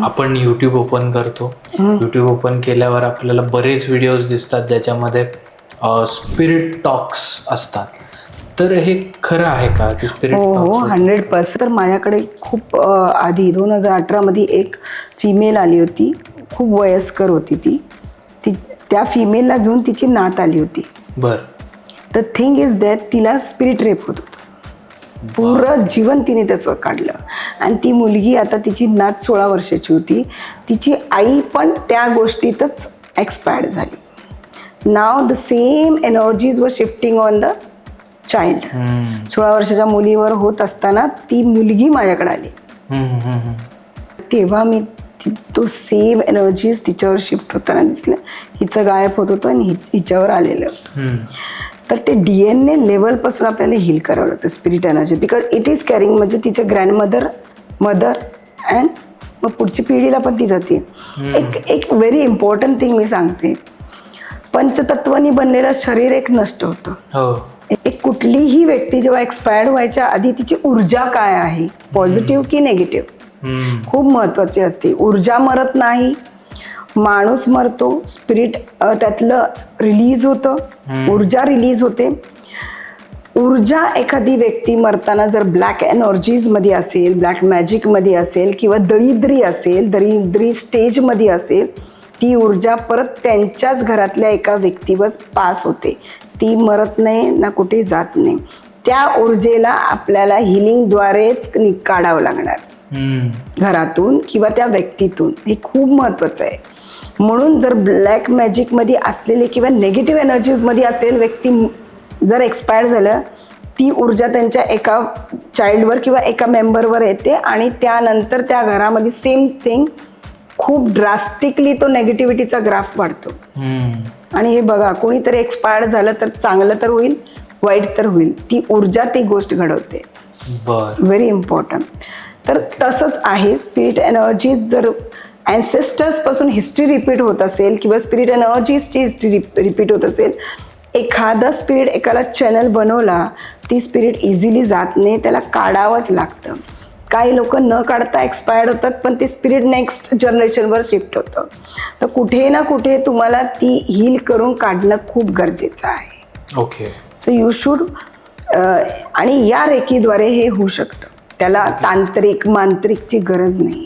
आपण YouTube open करतो. YouTube open केल्यावर आपल्याला बरेच व्हिडिओज दिसतात ज्याच्यामध्ये स्पिरिट टॉक्स असतात. तर हे खरं आहे का की स्पिरिट हो टॉक्स? 100%. तर माझ्याकडे खूप आधी 2018मध्ये एक फिमेल आली होती. खूप वयस्कर होती ती. त्या फिमेलला घेऊन तिची नात आली होती. बर. द थिंग इज दॅट तिला स्पिरिट रेप होत होतं. पूर्ण जीवन तिने त्याचं काढलं. आणि ती मुलगी, आता तिची नात 16 वर्षाची होती. तिची आई पण त्या गोष्टीतच एक्सपायर्ड झाली. नाव द सेम एनर्जीज वर शिफ्टिंग ऑन द चाइल्ड. 16 वर्षाच्या मुलीवर होत असताना ती मुलगी माझ्याकडे आली. तेव्हा मी तो सेम एनर्जीज तिच्यावर शिफ्ट होताना दिसलं. हिचं गायब होत होतं आणि हिच्यावर आलेलं होतं. तर ते DNA लेवलपासून आपल्याला हील करावं लागतं spirit energy, because it is carrying. म्हणजे तिच्या ग्रँडमदर, मदर अँड मग पुढची पिढीला पण ती जाते. एक व्हेरी इम्पॉर्टंट थिंग मी सांगते. पंचतत्वानी बनलेलं शरीर एक नष्ट होतं. एक कुठलीही व्यक्ती जेव्हा एक्सपायर्ड व्हायच्या आधी तिची ऊर्जा काय आहे, पॉझिटिव्ह की निगेटिव्ह, खूप महत्वाची असते. ऊर्जा मरत नाही, माणूस मरतो, स्पिरिट त्यातलं रिलीज होतं, ऊर्जा रिलीज होते. ऊर्जा एखादी व्यक्ती मरताना जर ब्लॅक एनर्जीजमध्ये असेल, ब्लॅक मॅजिकमध्ये असेल किंवा दरिद्री असेल, दरिद्री स्टेजमध्ये असेल, ती ऊर्जा परत त्यांच्याच घरातल्या एका व्यक्तीवर पास होते. ती मरत नाही ना कुठे जात नाही. त्या ऊर्जेला आपल्याला हिलिंगद्वारेच काढावं लागणार, घरातून किंवा त्या व्यक्तीतून. हे खूप महत्त्वाचं आहे. म्हणून जर ब्लॅक मॅजिकमध्ये असलेले किंवा नेगेटिव्ह एनर्जीजमध्ये असलेले व्यक्ती जर एक्सपायर झालं, ती ऊर्जा त्यांच्या एका चाइल्डवर किंवा एका मेंबरवर येते आणि त्यानंतर त्या घरामध्ये सेम थिंग खूप ड्रास्टिकली तो नेगेटिव्हिटीचा ग्राफ वाढतो. आणि हे बघा, कोणीतरी एक्सपायर्ड झालं तर चांगलं तर होईल, वाईट तर होईल. ती ऊर्जा ती गोष्ट घडवते. Very important. तर तसंच आहे स्पिरिट एनर्जीज. जर ॲन्सेस्टर्सपासून हिस्ट्री रिपीट होत असेल किंवा स्पिरिट एनर्जीजची हिस्ट्री रिपीट होत असेल, एखादा स्पिरिट एकाला चॅनल बनवला, ती स्पिरिट इझिली जात नाही, त्याला काढावंच लागतं. काही लोक न काढता एक्सपायर्ड होतात, पण ते स्पिरिट नेक्स्ट जनरेशनवर शिफ्ट होतं. तर कुठे ना कुठे तुम्हाला ती हील करून काढणं खूप गरजेचं आहे. ओके. So you should. आणि या रेकीद्वारे हे होऊ शकतं. त्याला तांत्रिक मांत्रिकची गरज नाही.